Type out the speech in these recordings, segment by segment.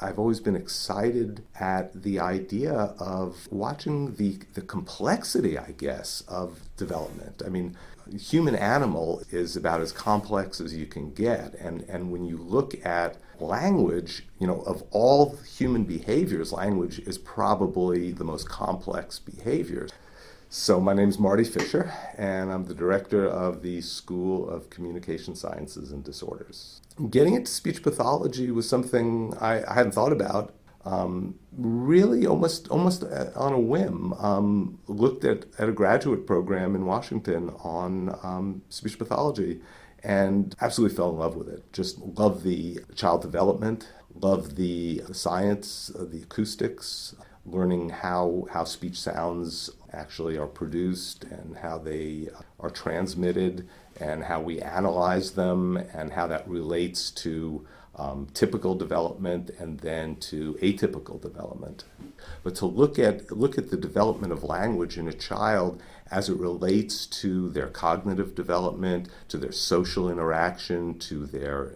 I've always been excited at the idea of watching the complexity, I guess, of development. I mean, human animal is about as complex as you can get. And when you look at language, of all human behaviors, language is probably the most complex behavior. So my name is Marty Fischer, and I'm the director of the School of Communication Sciences and Disorders. Getting into speech pathology was something I hadn't thought about, really almost on a whim. Looked at a graduate program in Washington on speech pathology and absolutely fell in love with it. Just love the child development, love the science, the acoustics, learning how speech sounds actually are produced and how they are transmitted and how we analyze them and how that relates to typical development and then to atypical development. But to look at the development of language in a child as it relates to their cognitive development, to their social interaction, to their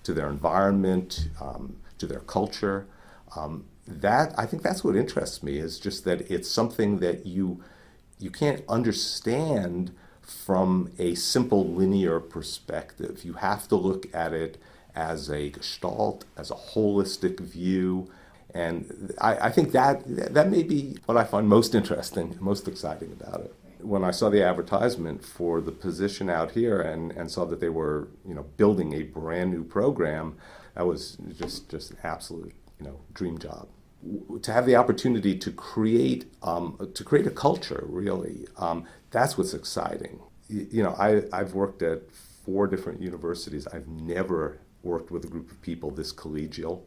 environment, to their culture, I think that's what interests me, is just that it's something that you can't understand from a simple linear perspective. You have to look at it as a gestalt, as a holistic view. And I think that may be what I find most interesting, most exciting about it. When I saw the advertisement for the position out here and saw that they were, building a brand new program, that was just an absolute, dream job. To have the opportunity to create a culture, really, that's what's exciting. I've worked at 4 different universities. I've never worked with a group of people this collegial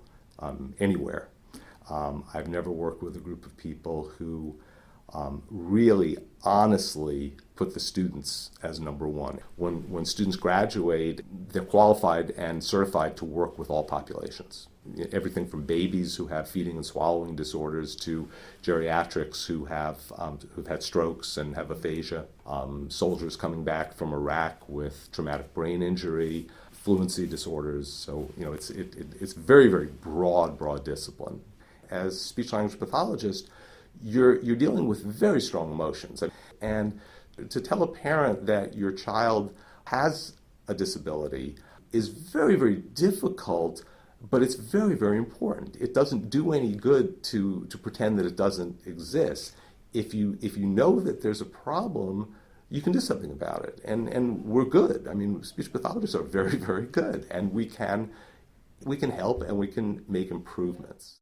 anywhere. I've never worked with a group of people who really honestly put the students as number one. When students graduate, they're qualified and certified to work with all populations. Everything from babies who have feeding and swallowing disorders to geriatrics who've had strokes and have aphasia, soldiers coming back from Iraq with traumatic brain injury, fluency disorders. So it's very, very broad discipline. As speech language pathologist, you're dealing with very strong emotions, and to tell a parent that your child has a disability is very, very difficult. But it's very, very important. It doesn't do any good to pretend that it doesn't exist. If you know that there's a problem, you can do something about it. And we're good. I mean, speech pathologists are very, very good. And we can help and we can make improvements.